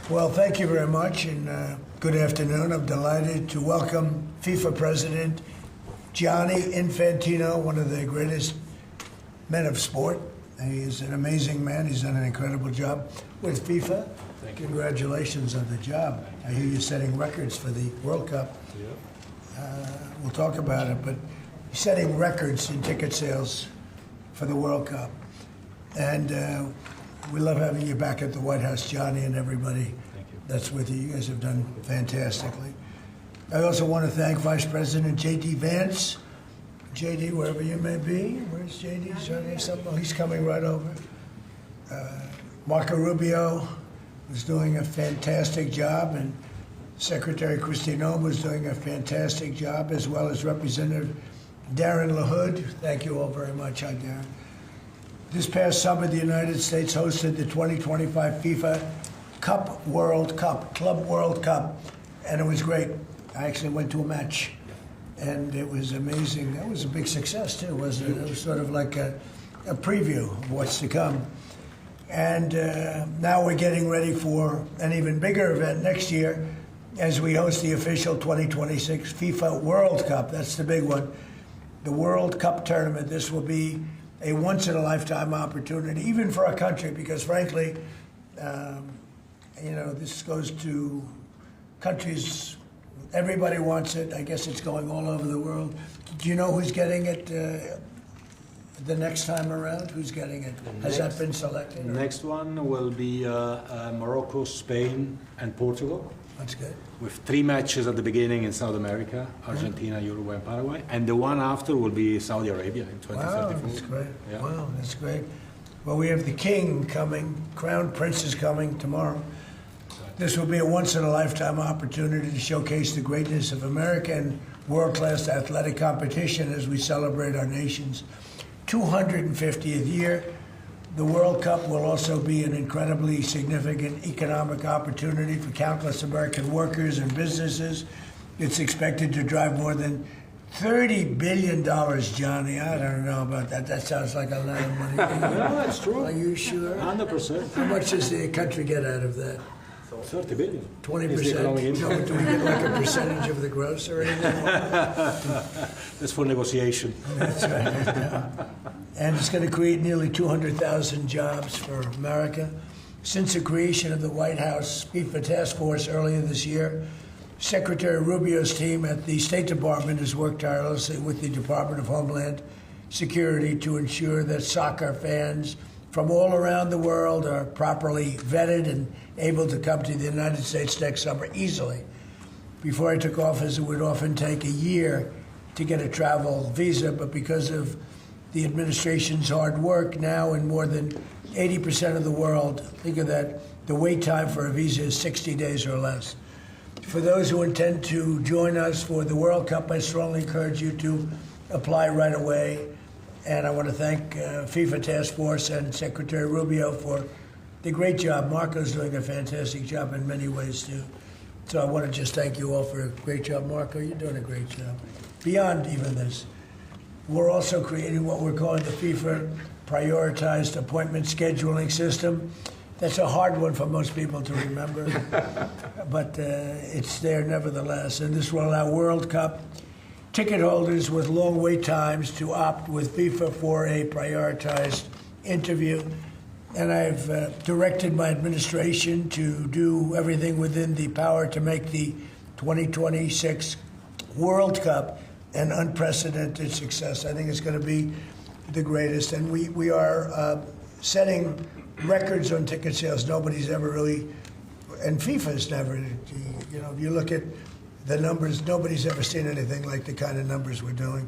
Well, thank you very much, and good afternoon. I'm delighted to welcome FIFA President Gianni Infantino, one of the greatest men of sport. He is an amazing man. He's done an incredible job with FIFA. Thank you. Congratulations on the job. I hear you're setting records for the World Cup. Yeah. We'll talk about it, but you're setting records in ticket sales for the World Cup. And we love having you back at the White House, Johnny, and everybody that's with you. You guys have done fantastically. I also want to thank Vice President J.D. Vance. J.D., wherever you may be. Where's J.D.? Oh, he's coming right over. Marco Rubio was doing a fantastic job, and Secretary Kristi Noem was doing a fantastic job, as well as Representative Darren LaHood. Thank you all very much. Hi, Darren. This past summer, the United States hosted the 2025 FIFA Club World Cup, and it was great. I actually went to a match, and it was amazing. That was a big success, too, wasn't it? It was sort of like a preview of what's to come. And now we're getting ready for an even bigger event next year as we host the official 2026 FIFA World Cup. That's the big one. The World Cup tournament. This will be a once-in-a-lifetime opportunity, even for our country, because frankly, this goes to countries, everybody wants it. I guess it's going all over the world. Do you know who's getting it the next time around? Who's getting it? Has that been selected? The next one will be Morocco, Spain, and Portugal. That's good. With 3 matches at the beginning in South America, Argentina, Uruguay, and Paraguay. And the one after will be Saudi Arabia in 2034. Wow, that's great. Yeah. Wow, that's great. Well, we have the king coming, Crown Prince is coming tomorrow. This will be a once-in-a-lifetime opportunity to showcase the greatness of American world-class athletic competition as we celebrate our nation's 250th year. The World Cup will also be an incredibly significant economic opportunity for countless American workers and businesses. It's expected to drive more than $30 billion, Johnny. I don't know about that. That sounds like a lot of money. No, that's true. Are you sure? 100%. How much does the country get out of that? 30 billion. 20%? No, do we get like a percentage of the gross or anything? That's for negotiation. That's right. And it's going to create nearly 200,000 jobs for America. Since the creation of the White House FIFA Task Force earlier this year, Secretary Rubio's team at the State Department has worked tirelessly with the Department of Homeland Security to ensure that soccer fans from all around the world are properly vetted and able to come to the United States next summer easily. Before I took office, it would often take a year to get a travel visa, but because of the administration's hard work, now in more than 80% of the world, think of that, the wait time for a visa is 60 days or less. For those who intend to join us for the World Cup, I strongly encourage you to apply right away. And I want to thank FIFA Task Force and Secretary Rubio for the great job. Marco's doing a fantastic job in many ways, too. So I want to just thank you all for a great job. Marco, you're doing a great job. Beyond even this, we're also creating what we're calling the FIFA Prioritized Appointment Scheduling System. That's a hard one for most people to remember, but it's there nevertheless. And this will allow World Cup ticket holders with long wait times to opt with FIFA for a prioritized interview. And I've directed my administration to do everything within the power to make the 2026 World Cup an unprecedented success. I think it's going to be the greatest. And we are setting records on ticket sales. Nobody's ever really, and FIFA's never, if you look at the numbers, nobody's ever seen anything like the kind of numbers we're doing.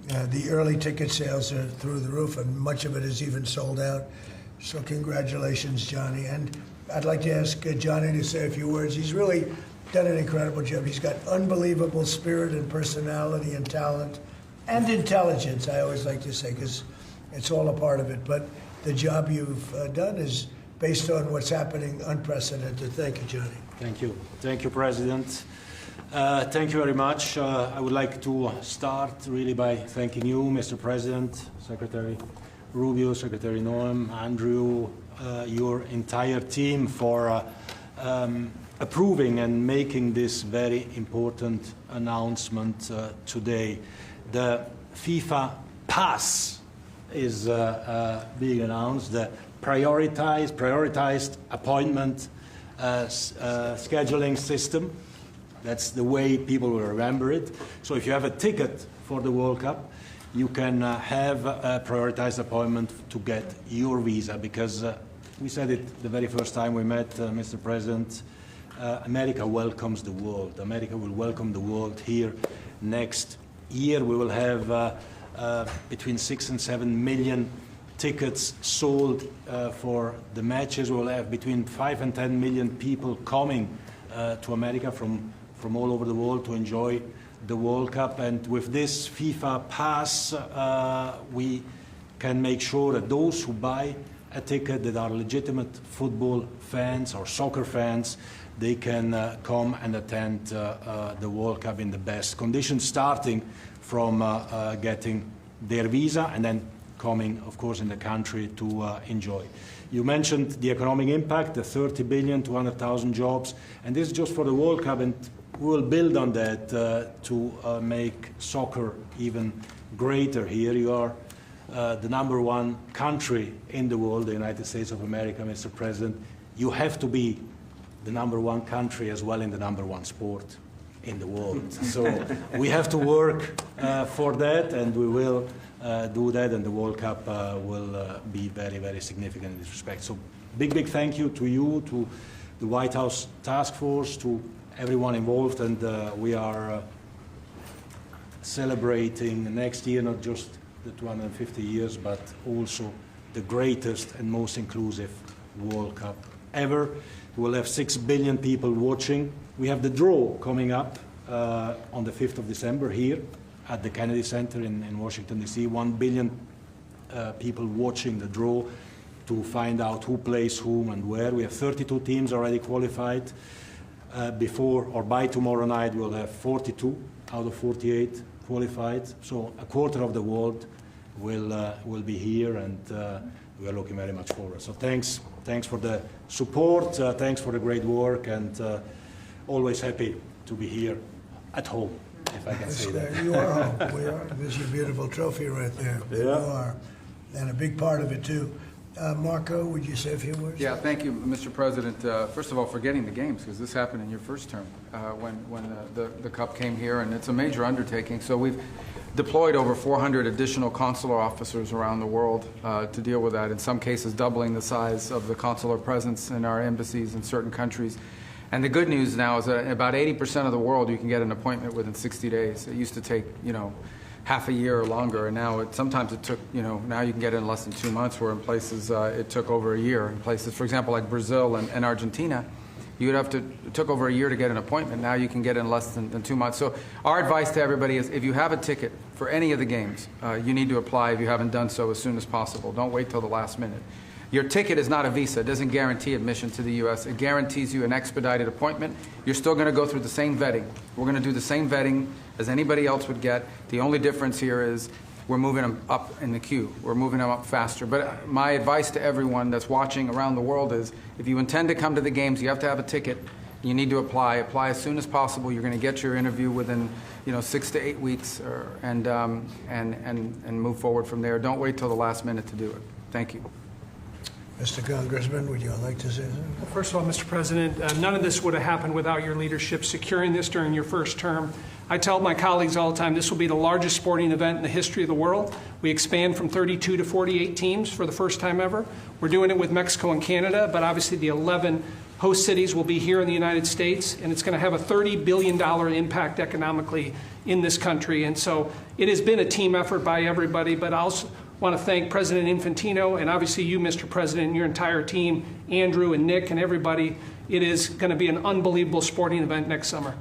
The early ticket sales are through the roof, and much of it is even sold out. So congratulations, Johnny. And I'd like to ask Johnny to say a few words. He's really done an incredible job. He's got unbelievable spirit and personality and talent and intelligence, I always like to say, because it's all a part of it. But the job you've done is based on what's happening, unprecedented. Thank you, Johnny. Thank you. Thank you, President. Thank you very much. I would like to start really by thanking you, Mr. President, Secretary Rubio, Secretary Noem, Andrew, your entire team for approving and making this very important announcement today. The FIFA Pass is being announced, the prioritized appointment scheduling system. That's the way people will remember it. So if you have a ticket for the World Cup, you can have a prioritized appointment to get your visa, because we said it the very first time we met, Mr. President, America welcomes the world. America will welcome the world here next year. We will have between 6 and 7 million tickets sold for the matches. We will have between 5 and 10 million people coming to America from all over the world to enjoy the World Cup. And with this FIFA Pass, we can make sure that those who buy a ticket that are legitimate football fans or soccer fans, they can come and attend the World Cup in the best conditions, starting from getting their visa and then coming, of course, in the country to enjoy. You mentioned the economic impact, the 30 billion, 200,000 jobs, and this is just for the World Cup, and we will build on that to make soccer even greater here. You are the #1 country in the world, the United States of America, Mr. President. You have to be the #1 country as well in the #1 sport in the world. So we have to work for that, and we will do that, and the World Cup will be very, very significant in this respect. So big thank you to you, to the White House Task Force, to everyone involved, and we are celebrating next year not just the 250 years, but also the greatest and most inclusive World Cup ever. We'll have 6 billion people watching. We have the draw coming up on the 5th of December here at the Kennedy Center in Washington, D.C. 1 billion people watching the draw to find out who plays whom and where. We have 32 teams already qualified. Before or by tomorrow night, we'll have 42 out of 48 qualified. So a quarter of the world will be here, and we are looking very much forward. So thanks for the support, thanks for the great work, and always happy to be here at home, if I can say that. You are home. We are. There's your beautiful trophy right there. Yeah. You are, and a big part of it too. Marco, would you say a few words? Yeah, thank you, Mr. President. First of all, for getting the games, because this happened in your first term when the Cup came here, and it's a major undertaking. So we've deployed over 400 additional consular officers around the world to deal with that, in some cases doubling the size of the consular presence in our embassies in certain countries. And the good news now is that in about 80% of the world you can get an appointment within 60 days. It used to take, half a year or longer, and now sometimes it took, now you can get it in less than 2 months, where in places it took over a year. In places, for example, like Brazil and Argentina, it took over a year to get an appointment. Now you can get it in less than 2 months. So our advice to everybody is, if you have a ticket for any of the games, you need to apply if you haven't done so as soon as possible. Don't wait till the last minute. Your ticket is not a visa. It doesn't guarantee admission to the U.S. It guarantees you an expedited appointment. You're still going to go through the same vetting. We're going to do the same vetting as anybody else would get. The only difference here is we're moving them up in the queue. We're moving them up faster. But my advice to everyone that's watching around the world is, if you intend to come to the games, you have to have a ticket. You need to apply. Apply as soon as possible. You're going to get your interview within 6 to 8 weeks, and move forward from there. Don't wait till the last minute to do it. Thank you. Mr. Congressman, would you like to say something? Well, first of all, Mr. President, none of this would have happened without your leadership securing this during your first term. I tell my colleagues all the time, this will be the largest sporting event in the history of the world. We expand from 32 to 48 teams for the first time ever. We're doing it with Mexico and Canada, but obviously the 11 host cities will be here in the United States, and it's going to have a $30 billion impact economically in this country. And so it has been a team effort by everybody, but I also want to thank President Infantino and obviously you, Mr. President, and your entire team, Andrew and Nick and everybody. It is going to be an unbelievable sporting event next summer.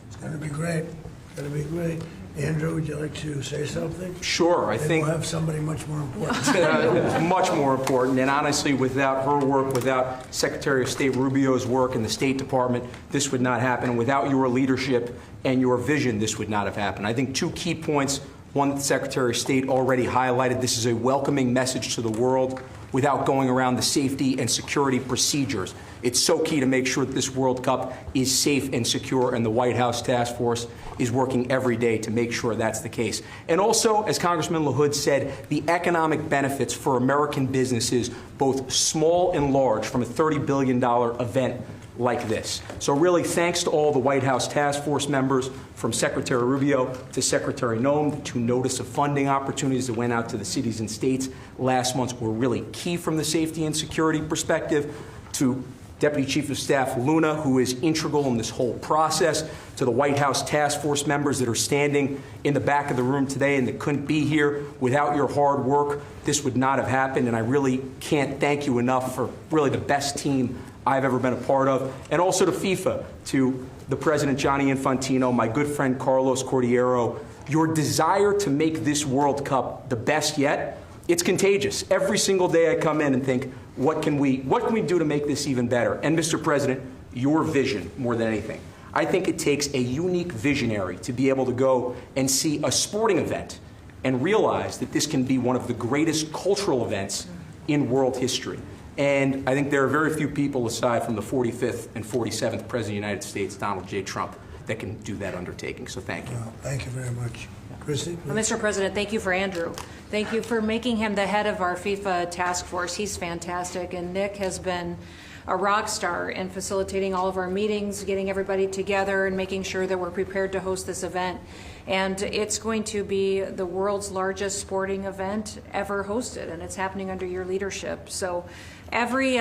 It's going to be great. It's going to be great. Andrew, would you like to say something? Sure. I think we'll have somebody much more important. much more important. And honestly, without her work, without Secretary of State Rubio's work in the State Department, this would not happen. And without your leadership and your vision, this would not have happened. I think 2 key points. One that the Secretary of State already highlighted. This is a welcoming message to the world. without going around the safety and security procedures. It's so key to make sure that this World Cup is safe and secure, and the White House Task Force is working every day to make sure that's the case. And also, as Congressman LaHood said, the economic benefits for American businesses, both small and large, from a $30 billion event like this. So really, thanks to all the White House Task Force members, from Secretary Rubio to Secretary Noem. The 2 notice of funding opportunities that went out to the cities and states last month were really key from the safety and security perspective. To Deputy Chief of Staff Luna, who is integral in this whole process, to the White House Task Force members that are standing in the back of the room today and that couldn't be here. Without your hard work, this would not have happened, and I really can't thank you enough for really the best team I've ever been a part of. And also to FIFA, to the President Gianni Infantino, my good friend Carlos Cordiero. Your desire to make this World Cup the best yet, it's contagious. Every single day I come in and think, what can we do to make this even better? And Mr. President, your vision more than anything. I think it takes a unique visionary to be able to go and see a sporting event and realize that this can be one of the greatest cultural events in world history. And I think there are very few people, aside from the 45th and 47th President of the United States, Donald J. Trump, that can do that undertaking. So thank you. Thank you very much. Christy? Well, Mr. President, thank you for Andrew. Thank you for making him the head of our FIFA task force. He's fantastic. And Nick has been a rock star in facilitating all of our meetings, getting everybody together, and making sure that we're prepared to host this event. And it's going to be the world's largest sporting event ever hosted, and it's happening under your leadership. So every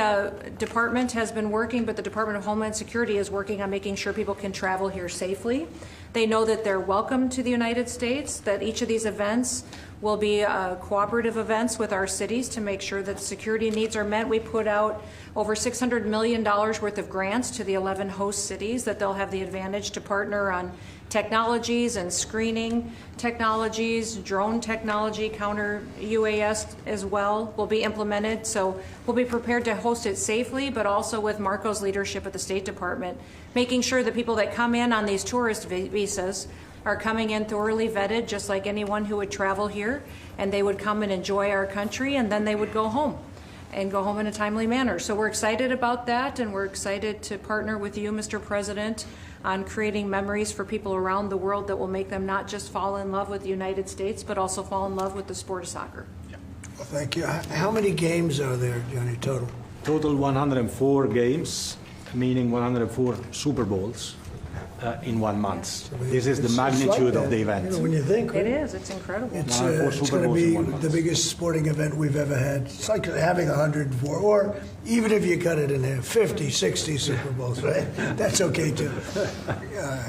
department has been working, but the Department of Homeland Security is working on making sure people can travel here safely. They know that they're welcome to the United States, that each of these events will be cooperative events with our cities to make sure that security needs are met. We put out over $600 million worth of grants to the 11 host cities that they'll have the advantage to partner on technologies and screening technologies, drone technology, counter UAS as well will be implemented. So we'll be prepared to host it safely, but also with Marco's leadership at the State Department, making sure that people that come in on these tourist visas are coming in thoroughly vetted, just like anyone who would travel here, and they would come and enjoy our country, and then they would go home and go home in a timely manner. So we're excited about that, and we're excited to partner with you, Mr. President, on creating memories for people around the world that will make them not just fall in love with the United States, but also fall in love with the sport of soccer. Well, thank you. How many games are there, Johnny, total? Total 104 games, meaning 104 Super Bowls in 1 month. This is the It's like magnitude that, of the event. You know, when you think It is, it's incredible. it's, 104 it's Super going to Bowls in be 1 month. the biggest sporting event we've ever had. It's like having 104, or even if you cut it in half, 50, 60 Super Bowls, right? That's okay too.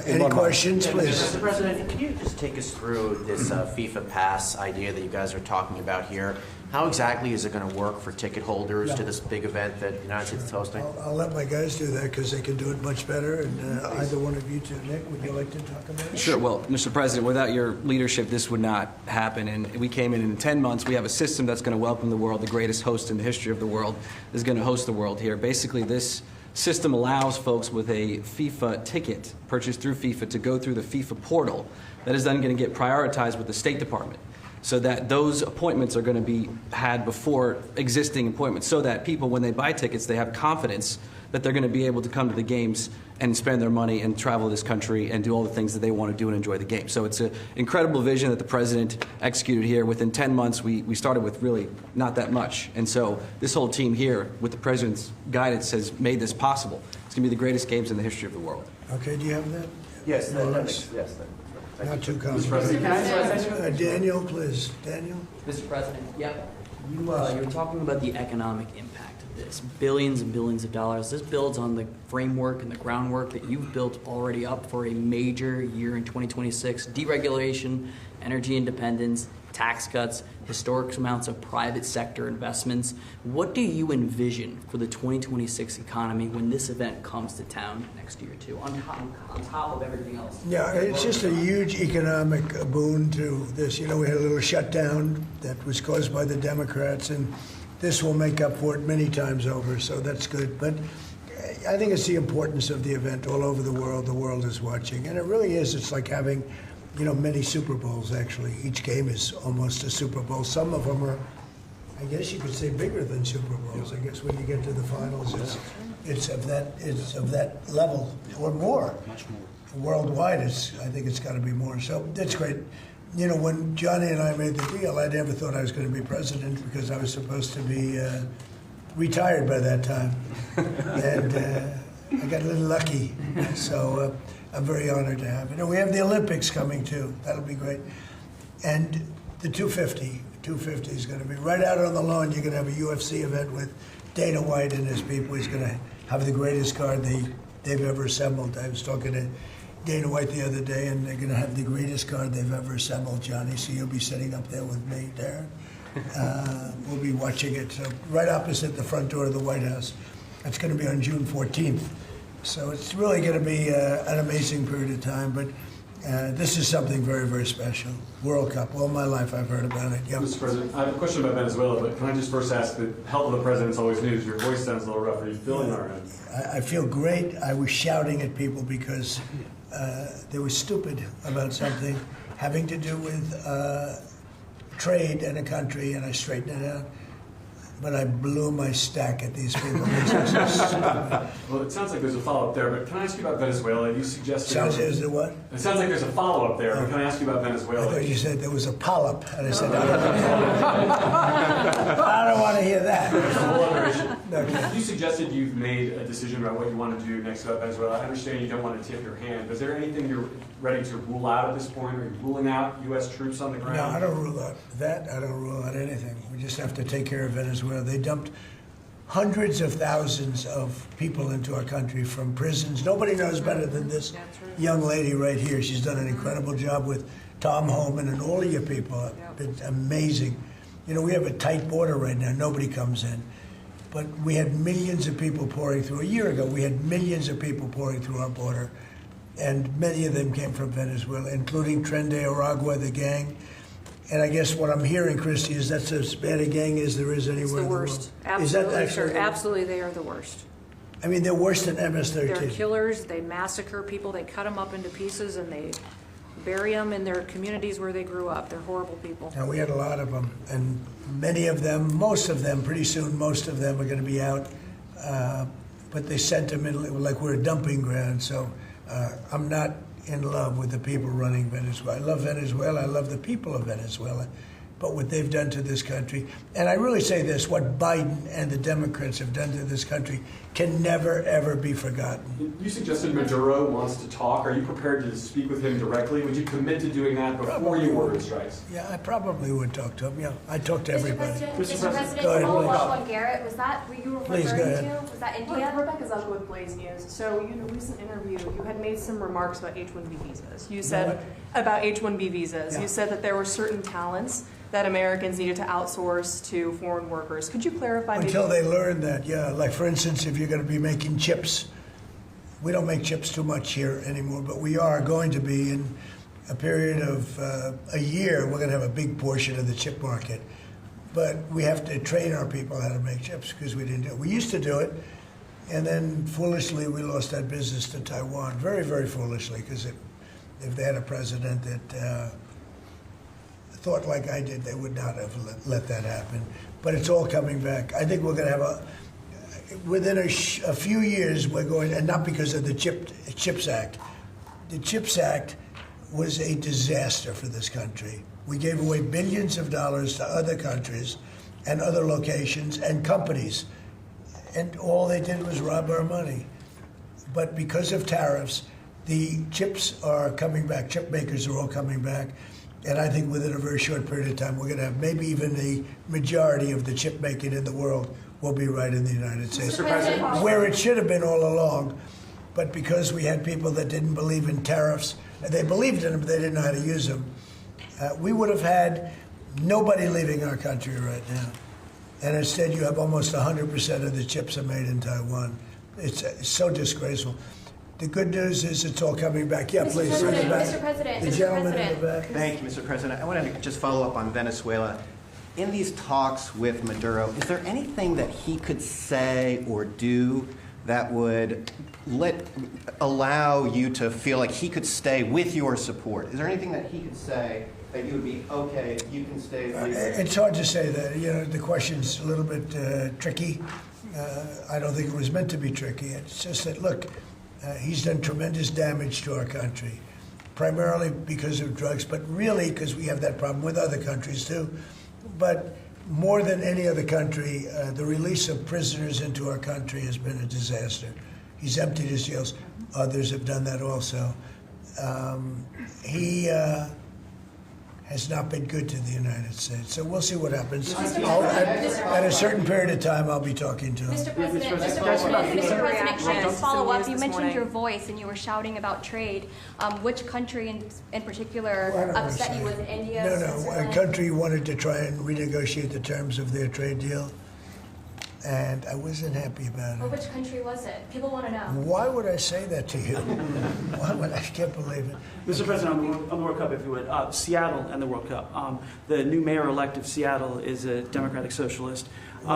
Any questions, please? Mr. President, can you just take us through this FIFA Pass idea that you guys are talking about here? How exactly is it going to work for ticket holders to this big event that the United States is hosting? I'll let my guys do that because they can do it much better. And either one of you two, Nick, would you like to talk about it? Sure. Well, Mr. President, without your leadership, this would not happen. And we came in 10 months. We have a system that's going to welcome the world. The greatest host in the history of the world is going to host the world here. Basically, this system allows folks with a FIFA ticket purchased through FIFA to go through the FIFA portal. That is then going to get prioritized with the State Department, so that those appointments are going to be had before existing appointments, so that people, when they buy tickets, they have confidence that they're going to be able to come to the games and spend their money and travel this country and do all the things that they want to do and enjoy the game. So it's an incredible vision that the President executed here. Within 10 months, we started with really not that much. And so this whole team here, with the President's guidance, has made this possible. It's going to be the greatest games in the history of the world. Okay, do you have that? Yes, Yes. Not too complicated. Daniel, please. Daniel? Mr. President, you were talking about the economic impact of this, billions and billions of dollars. This builds on the framework and the groundwork that you've built already up for a major year in 2026, deregulation, energy independence, tax cuts, historic amounts of private sector investments. What do you envision for the 2026 economy when this event comes to town next year, too, on top of everything else? Yeah, it's just a huge economic boon to this. You know, we had a little shutdown that was caused by the Democrats, and this will make up for it many times over, so that's good. But I think it's the importance of the event all over the world is watching. And it really is, it's like having, you know, many Super Bowls, actually. Each game is almost a Super Bowl. Some of them are I guess you could say bigger than Super Bowls. I guess when you get to the finals, it's of that level or more. Much more. Worldwide, I think it's got to be more. So that's great. You know, when Johnny and I made the deal, I never thought I was going to be president because I was supposed to be retired by that time, and I got a little lucky. So I'm very honored to have it. And we have the Olympics coming too. That'll be great. And the 250 is going to be right out on the lawn. You're going to have a UFC event with Dana White and his people. He's going to have the greatest card they've ever assembled. I was talking to Dana White the other day, and they're going to have the greatest card they've ever assembled, Johnny. So you'll be sitting up there with me, Darren. We'll be watching it. So right opposite the front door of the White House. It's going to be on June 14th. So it's really going to be an amazing period of time. But this is something very, very special. World Cup. All my life I've heard about it. Yep. Mr. President, I have a question about Venezuela, but can I just first ask, the health of the president's always news. Your voice sounds a little rough. Are you feeling all right? I feel great. I was shouting at people because they were stupid about something having to do with trade in a country, and I straightened it out. But I blew my stack at these people. Well, it sounds like there's a follow-up there, but can I ask you about Venezuela? You suggested... Sounds as the what? It sounds like there's a follow-up there, but can I ask you about I Venezuela? thought you said there was a polyp, and I said, I don't want to hear that. There's a whole other issue. Okay. You suggested you've made a decision about what you want to do next about Venezuela. I understand you don't want to tip your hand, but is there anything you're ready to rule out at this point? Are you ruling out U.S. troops on the ground? No, I don't rule out that. I don't rule out anything. We just have to take care of Venezuela. They dumped hundreds of thousands of people into our country from prisons. Nobody knows better than this young lady right here. She's done an incredible job with Tom Homan and all of your people. It's amazing. You know, we have a tight border right now. Nobody comes in. But we had millions of people pouring through. A year ago, we had millions of people pouring through our border. And many of them came from Venezuela, including Tren de Aragua, the gang. And I guess what I'm hearing, Christy, is that's as bad a gang as there is anywhere in the world. It's the worst. Is that Absolutely, actually sir. Absolutely, they are the worst. I mean, they're worse than MS-13. They're killers. They massacre people. They cut them up into pieces, and they bury them in their communities where they grew up. They're horrible people. And we had a lot of them. And many of them, most of them, pretty soon, most of them are going to be out. But they sent them in like we're a dumping ground. So I'm not in love with the people running Venezuela. I love Venezuela. I love the people of Venezuela. But what they've done to this country, and I really say this, what Biden and the Democrats have done to this country can never, ever be forgotten. You suggested Maduro wants to talk. Are you prepared to speak with him directly? Would you commit to doing that before you order strikes? Yeah, I probably would talk to him. Yeah, I talk to everybody. Mr. Mr. President, Go ahead, follow please. up on Garrett. Was that what you were Please, referring go ahead. to? Was that India? Yeah, Rebecca Zelka with Blaze News. So, in a recent interview, you had made some remarks about H-1B visas. You said about H-1B visas. Yeah. You said that there were certain talents that Americans needed to outsource to foreign workers. Could you clarify? Until they learn that, yeah. Like, for instance, if you're going to be making chips, we don't make chips too much here anymore, but we are going to be in a period of a year. We're going to have a big portion of the chip market. But we have to train our people how to make chips because we didn't do it. We used to do it, and then foolishly we lost that business to Taiwan. Very, very foolishly, because if they had a president that thought like I did, they would not have let that happen. But it's all coming back. I think we're going to have within a few years, we're going, and not because of the CHIPS Act. The CHIPS Act was a disaster for this country. We gave away billions of dollars to other countries and other locations and companies, and all they did was rob our money. But because of tariffs, the chips are coming back. Chip makers are all coming back. And I think within a very short period of time, we're going to have maybe even the majority of the chip making in the world will be right in the United States. Where it should have been all along. But because we had people that didn't believe in tariffs, they believed in them, but they didn't know how to use them, we would have had nobody leaving our country right now. And instead, you have almost 100% of the chips are made in Taiwan. It's so disgraceful. The good news is it's all coming back. Yeah, please. Mr. President, The gentleman in the back. Thank you, Mr. President. I wanted to just follow up on Venezuela. In these talks with Maduro, is there anything that he could say or do that would allow you to feel like he could stay with your support? Is there anything that he could say that you would be, okay, you can stay legally? It's hard to say that. You know, the question's a little bit tricky. I don't think it was meant to be tricky. It's just that, look, he's done tremendous damage to our country, primarily because of drugs, but really because we have that problem with other countries too. But more than any other country, the release of prisoners into our country has been a disaster. He's emptied his jails. Others have done that also. He has not been good to the United States. So we'll see what happens. At a certain period of time, I'll be talking to him. Mr. President, can I just follow up? You mentioned your voice and you were shouting about trade. Which country in particular upset you? Was it India? No, a country wanted to try and renegotiate the terms of their trade deal, and I wasn't happy about Well, it. which country was it? People want to know. Why would I say that to you? Why would I can't believe it. Mr. President, on the World Cup, if you would, Seattle and the World Cup. The new mayor-elect of Seattle is a Democratic Socialist.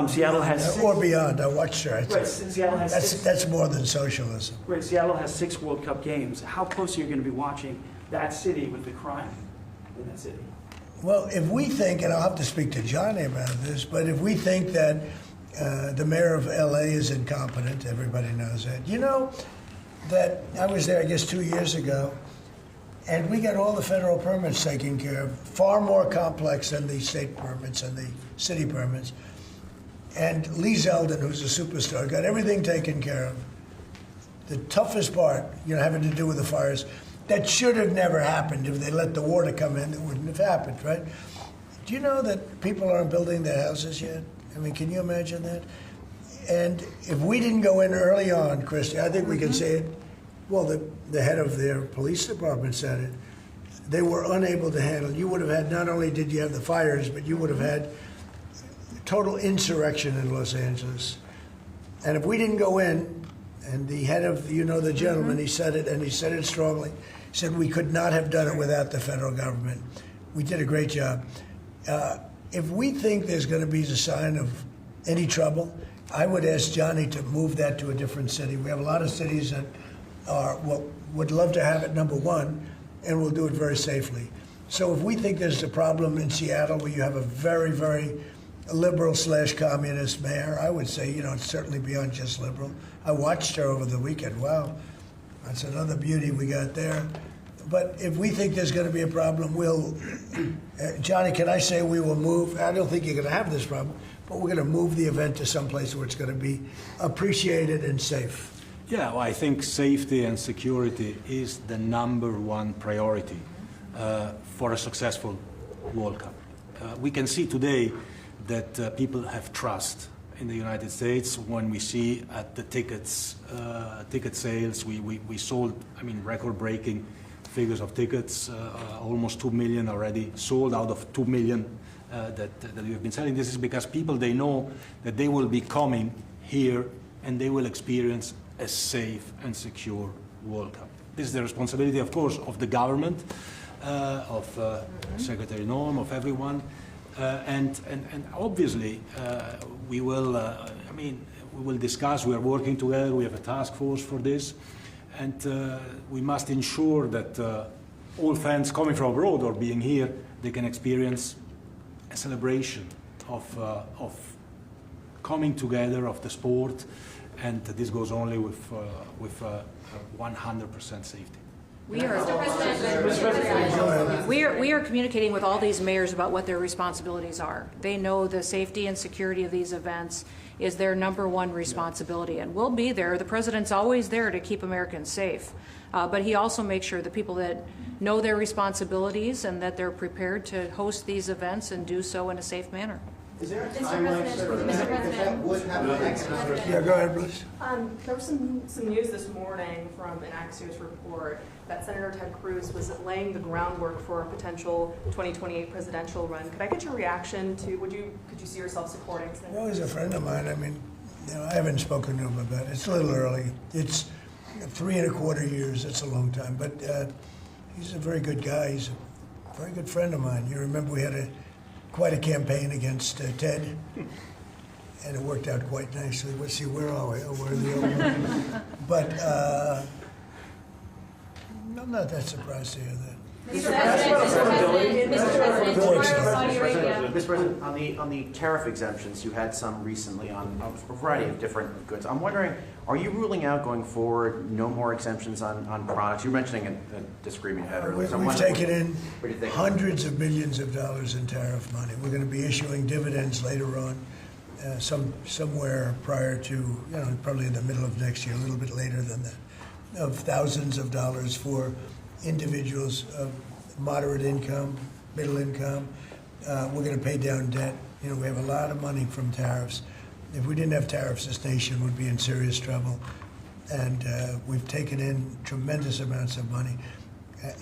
Seattle has or beyond. I watched her. Right, Seattle has that's more than socialism. Right, Seattle has 6 World Cup games. How close are you going to be watching that city with the crime in that city? Well, if we think, and I'll have to speak to Johnny about this, but if we think that the mayor of L.A. is incompetent, everybody knows that. You know that I was there, I guess, 2 years ago, and we got all the federal permits taken care of, far more complex than the state permits and the city permits. And Lee Zeldin, who's a superstar, got everything taken care of. The toughest part, having to do with the fires, that should have never happened. If they let the water come in, it wouldn't have happened, right? Do you know that people aren't building their houses yet? I mean, can you imagine that? And if we didn't go in early on, Christy, I think we can say it. Well, the head of their police department said it. They were unable to handle. You would have had, not only did you have the fires, but you would have had total insurrection in Los Angeles. And if we didn't go in, and the head of, the gentleman, he said it, and he said it strongly, he said we could not have done it without the federal government. We did a great job. If we think there's going to be a sign of any trouble, I would ask Johnny to move that to a different city. We have a lot of cities that would love to have it number one, and we'll do it very safely. So if we think there's a problem in Seattle where you have a very, very liberal/communist mayor, I would say, it's certainly beyond just liberal. I watched her over the weekend. Wow, that's another beauty we got there. But if we think there's going to be a problem, Johnny, can I say we will move? I don't think you're going to have this problem, but we're going to move the event to someplace where it's going to be appreciated and safe. Yeah, well, I think safety and security is the #1 priority for a successful World Cup. We can see today that people have trust in the United States when we see at the ticket sales, we sold, record-breaking figures of tickets, almost 2 million already sold out of 2 million that we have been selling. This is because people, they know that they will be coming here and they will experience a safe and secure World Cup. This is the responsibility, of course, of the government, of Secretary Norm, of everyone. And obviously, we will, we will discuss, we are working together, we have a task force for this, and we must ensure that all fans coming from abroad or being here, they can experience a celebration of coming together of the sport, and this goes only with 100% safety. We are communicating with all these mayors about what their responsibilities are. They know the safety and security of these events is their #1 responsibility, and we'll be there. The president's always there to keep Americans safe, but he also makes sure the people that know their responsibilities and that they're prepared to host these events and do so in a safe manner. Is there a timeline, if that would happen? Yeah, go ahead, please. There was some news this morning from an Axios report that Senator Ted Cruz was laying the groundwork for a potential 2028 presidential run. Could I get your reaction to, could you see yourself supporting Senator Well, he's a friend of mine. I haven't spoken to him about it. It's a little early. It's 3¼ years. That's a long time. But he's a very good guy. He's a very good friend of mine. You remember we had quite a campaign against Ted, and it worked out quite nicely. Let's see, where are we? Oh, we're in the old one. But I'm not that surprised to hear that. Mr. President, on the tariff exemptions, you had some recently on a variety of different goods. I'm wondering, are you ruling out going forward no more exemptions on products? You were mentioning a disagreement you had earlier. We've taken in hundreds of millions of dollars in tariff money. We're going to be issuing dividends later on, somewhere prior to, probably in the middle of next year, a little bit later than that, of thousands of dollars for individuals of moderate income, middle income. We're going to pay down debt. We have a lot of money from tariffs. If we didn't have tariffs, this nation would be in serious trouble. And we've taken in tremendous amounts of money.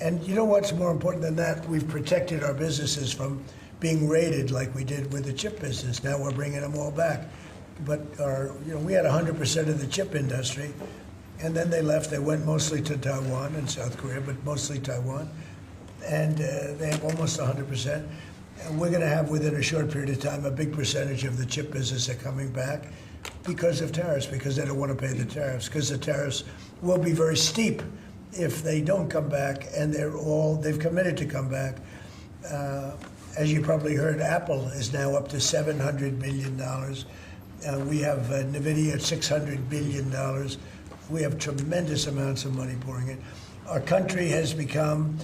And you know what's more important than that? We've protected our businesses from being raided like we did with the chip business. Now we're bringing them all back. But we had 100% of the chip industry, and then they left. They went mostly to Taiwan and South Korea, but mostly Taiwan. And they have almost 100%. And we're going to have, within a short period of time, a big percentage of the chip business are coming back because of tariffs, because they don't want to pay the tariffs, because the tariffs will be very steep if they don't come back, and they've committed to come back. As you probably heard, Apple is now up to $700 billion. We have NVIDIA at $600 billion. We have tremendous amounts of money pouring in. Our country has become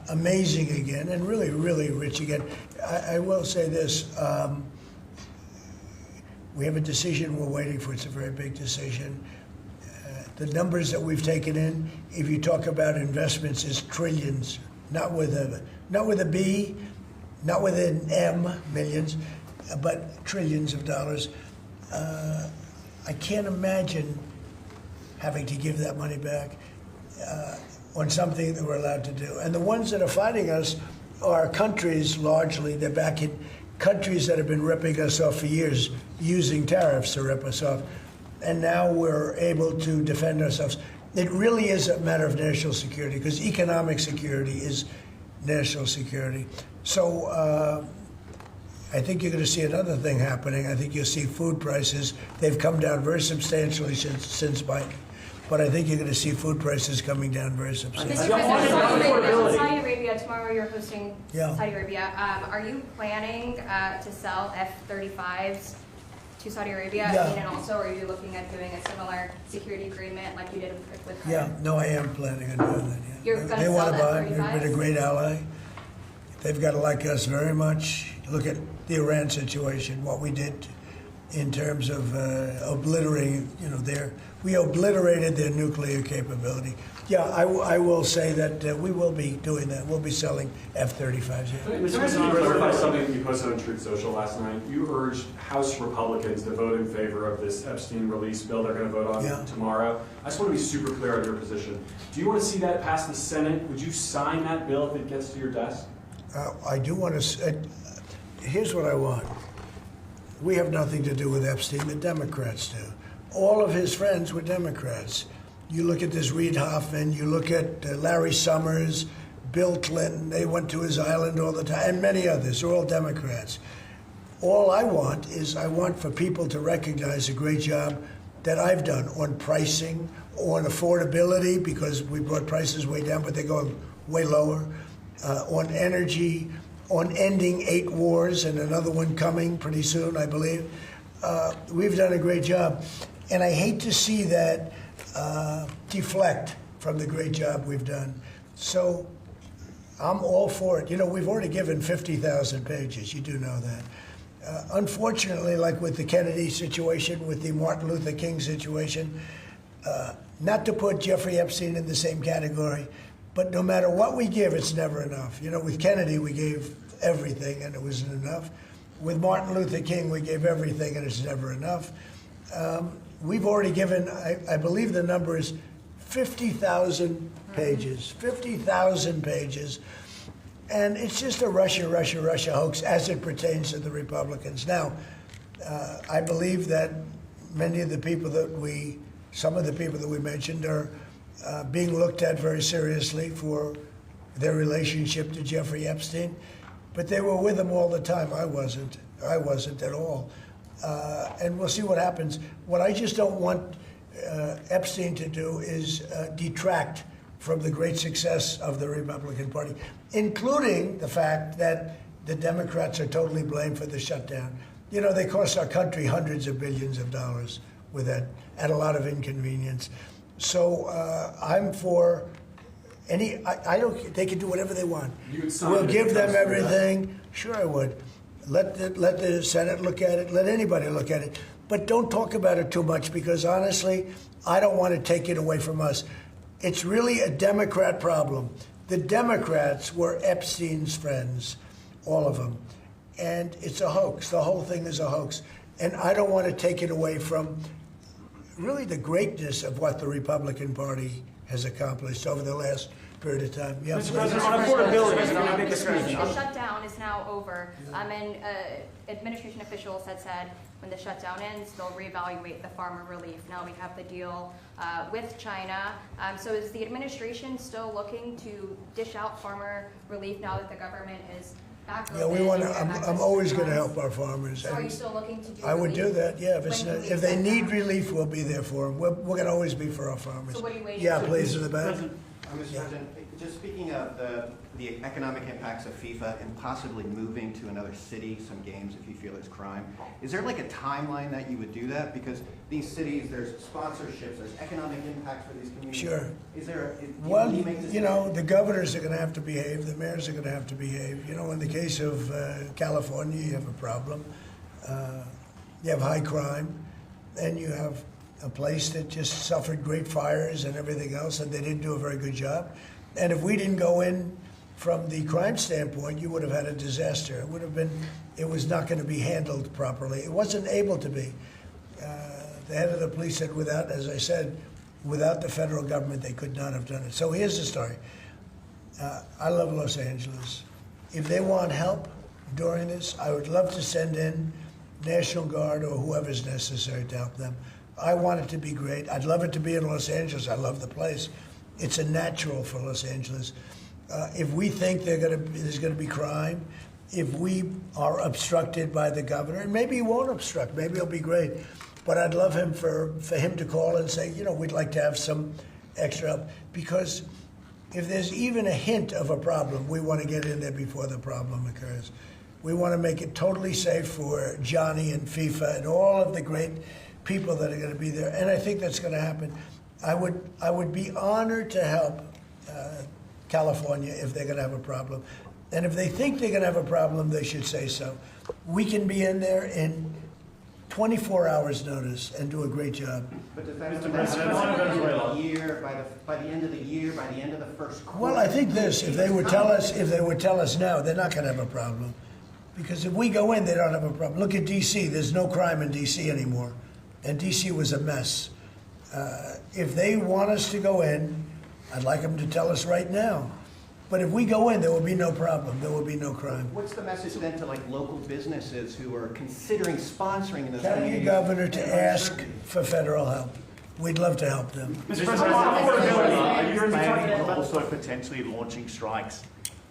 amazing again and really, really rich again. I will say this. We have a decision we're waiting for. It's a very big decision. The numbers that we've taken in, if you talk about investments, is trillions, not with a B, not with an M, millions, but trillions of dollars. I can't imagine having to give that money back on something that we're allowed to do. And the ones that are fighting us are countries, largely. They're back in countries that have been ripping us off for years, using tariffs to rip us off. And now we're able to defend ourselves. It really is a matter of national security, because economic security is national security. So I think you're going to see another thing happening. I think you'll see food prices. They've come down very substantially since Biden. But I think you're going to see food prices coming down very substantially. Saudi Arabia, tomorrow you're hosting Saudi Arabia. Are you planning to sell F-35s to Saudi Arabia? And also, are you looking at doing a similar security agreement like you did with Qatar? Yeah, no, I am planning on doing that, yeah. You're going to they sell want to buy. F-35s? They've been a great ally. They've got to like us very much. Look at the Iran situation, what we did in terms of obliterating, we obliterated their nuclear capability. Yeah, I will say that we will be doing that. We'll be selling F-35s. Yeah. Mr. President, to clarify something you posted on Truth Social last night. You urged House Republicans to vote in favor of this Epstein release bill they're going to vote on tomorrow. I just want to be super clear on your position. Do you want to see that pass the Senate? Would you sign that bill if it gets to your desk? I do want to. Here's what I want. We have nothing to do with Epstein. The Democrats do. All of his friends were Democrats. You look at this Reid Hoffman, you look at Larry Summers, Bill Clinton, they went to his island all the time, and many others. They're all Democrats. All I want is for people to recognize the great job that I've done on pricing, on affordability, because we brought prices way down, but they're going way lower, on energy, on ending 8 wars and another one coming pretty soon, I believe. We've done a great job. And I hate to see that deflect from the great job we've done. So I'm all for it. We've already given 50,000 pages. You do know that. Unfortunately, like with the Kennedy situation, with the Martin Luther King situation, not to put Jeffrey Epstein in the same category, but no matter what we give, it's never enough. With Kennedy, we gave everything, and it wasn't enough. With Martin Luther King, we gave everything, and it's never enough. We've already given, I believe the number is 50,000 pages. 50,000 pages. And it's just a Russia hoax as it pertains to the Republicans. Now, I believe that some of the people that we mentioned are being looked at very seriously for their relationship to Jeffrey Epstein, but they were with him all the time. I wasn't at all. And we'll see what happens. What I just don't want Epstein to do is detract from the great success of the Republican Party, including the fact that the Democrats are totally blamed for the shutdown. You know, they cost our country hundreds of billions of dollars with that, at a lot of inconvenience. So I'm for any, I don't, they can do whatever they want. We'll give them everything. Sure, I would. Let the Senate look at it. Let anybody look at it. But don't talk about it too much, because honestly, I don't want to take it away from us. It's really a Democrat problem. The Democrats were Epstein's friends, all of them. And it's a hoax. The whole thing is a hoax. And I don't want to take it away from really the greatness of what the Republican Party has accomplished over the last period of time. Yeah, Mr. President, on affordability, the shutdown is now over, and administration officials had said when the shutdown ends, they'll reevaluate the farmer relief. Now we have the deal with China. So is the administration still looking to dish out farmer relief now that the government is back open? Yeah, we want to. I'm always going to help our farmers. So are you still looking to do I would relief? do that. Yeah, if they need relief, we'll be there for them. We're going to always be for our farmers. So what are you waiting Yeah, for? please, in the back. Mr. President, just speaking of the economic impacts of FIFA and possibly moving to another city, some games if you feel it's crime, is there like a timeline that you would do that? Because these cities, there's sponsorships, there's economic impacts for these communities. Sure. Is there, Well, you know, the governors are going to have to behave. The mayors are going to have to behave. You know, in the case of California, you have a problem. You have high crime, and you have a place that just suffered great fires and everything else, and they didn't do a very good job. And if we didn't go in from the crime standpoint, you would have had a disaster. It would have been, it was not going to be handled properly. It wasn't able to be. The head of the police said without, as I said, without the federal government, they could not have done it. So here's the story. I love Los Angeles. If they want help during this, I would love to send in National Guard or whoever's necessary to help them. I want it to be great. I'd love it to be in Los Angeles. I love the place. It's a natural for Los Angeles. If we think there's going to be crime, if we are obstructed by the governor, and maybe he won't obstruct, maybe it'll be great. But I'd love him for him to call and say, you know, we'd like to have some extra help. Because if there's even a hint of a problem, we want to get in there before the problem occurs. We want to make it totally safe for Johnny and FIFA and all of the great people that are going to be there, and I think that's going to happen. I would be honored to help California if they're going to have a problem, and if they think they're going to have a problem, they should say so. We can be in there in 24 hours' notice and do a great job. But does that mean by the end of the year, by the end of the first quarter? Well, I think this: if they would tell us now, they're not going to have a problem, because if we go in, they don't have a problem. Look at D.C. There's no crime in D.C. anymore. And D.C. was a mess. If they want us to go in, I'd like them to tell us right now. But if we go in, there will be no problem. There will be no crime. What's the message then to like local businesses who are considering sponsoring in this Tell your governor to ask for federal help. We'd love to help them. Mr. President, are you planning on also potentially launching strikes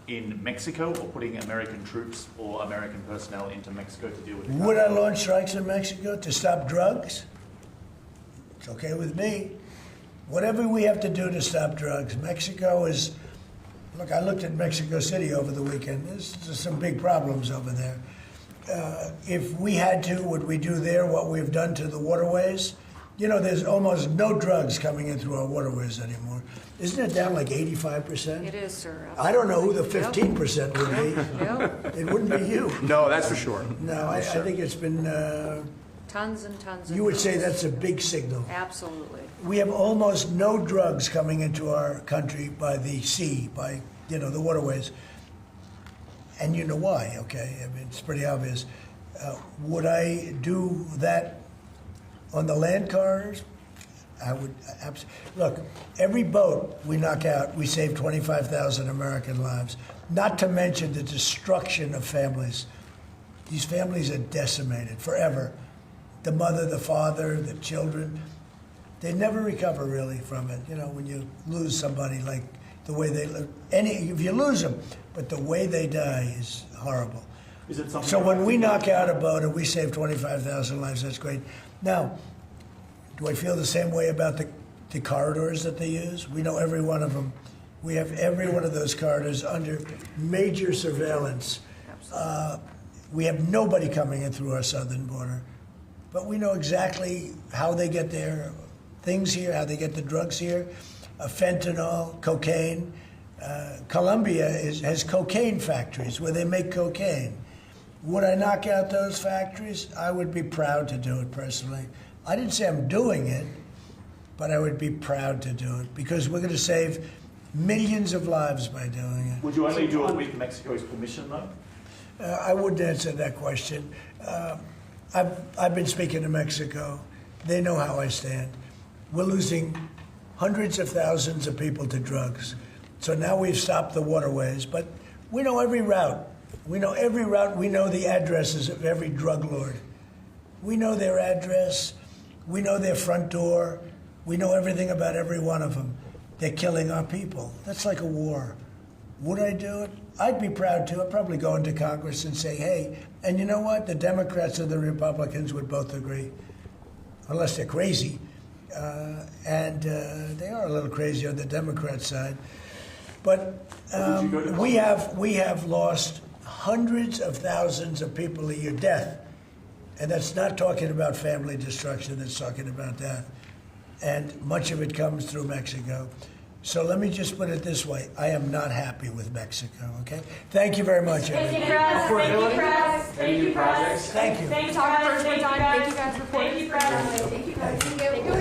in Mexico or putting American troops or American personnel into Mexico to deal with it? Would I launch strikes in Mexico to stop drugs? It's okay with me. Whatever we have to do to stop drugs. Mexico is, look, I looked at Mexico City over the weekend. There's some big problems over there. If we had to, would we do there what we've done to the waterways? You know, there's almost no drugs coming in through our waterways anymore. Isn't it down like 85%? It is, sir. Absolutely. I don't know who the 15% would be. Yep. It wouldn't be you. No, that's for sure. No, I think it's been... Tons and tons. You would say that's a big signal. Absolutely. We have almost no drugs coming into our country by the sea, by, you know, the waterways. And you know why, okay? I mean, it's pretty obvious. Would I do that on the land corridors? I would absolutely. Look, every boat we knock out, we save 25,000 American lives. Not to mention the destruction of families. These families are decimated forever. The mother, the father, the children, they never recover really from it. You know, when you lose somebody like the way they live, if you lose them, but the way they die is horrible. Is it something? So when we knock out a boat and we save 25,000 lives, that's great. Now, do I feel the same way about the the corridors that they use. We know every one of them. We have every one of those corridors under major surveillance. We have nobody coming in through our southern border. But we know exactly how they get their things here, how they get the drugs here, fentanyl, cocaine. Colombia has cocaine factories where they make cocaine. Would I knock out those factories? I would be proud to do it personally. I didn't say I'm doing it, but I would be proud to do it because we're going to save millions of lives by doing it. Would you only do it with Mexico's permission, though? I wouldn't answer that question. I've been speaking to Mexico. They know how I stand. We're losing hundreds of thousands of people to drugs. So now we've stopped the waterways, but we know every route. We know every route. We know the addresses of every drug lord. We know their address. We know their front door. We know everything about every one of them. They're killing our people. That's like a war. Would I do it? I'd be proud to. I'd probably go into Congress and say, hey, and you know what? The Democrats and the Republicans would both agree, unless they're crazy. And they are a little crazy on the Democrat side. But we have lost hundreds of thousands of people a year, death. And that's not talking about family destruction, that's talking about death. And much of it comes through Mexico. So let me just put it this way. I am not happy with Mexico, okay? Thank you very much, Thank you, everybody. Thank you, Press. Thank you, Press. Thank you. Thank you, guys. Thank you, guys. Thank you, Press. Thank you, guys. Thank you.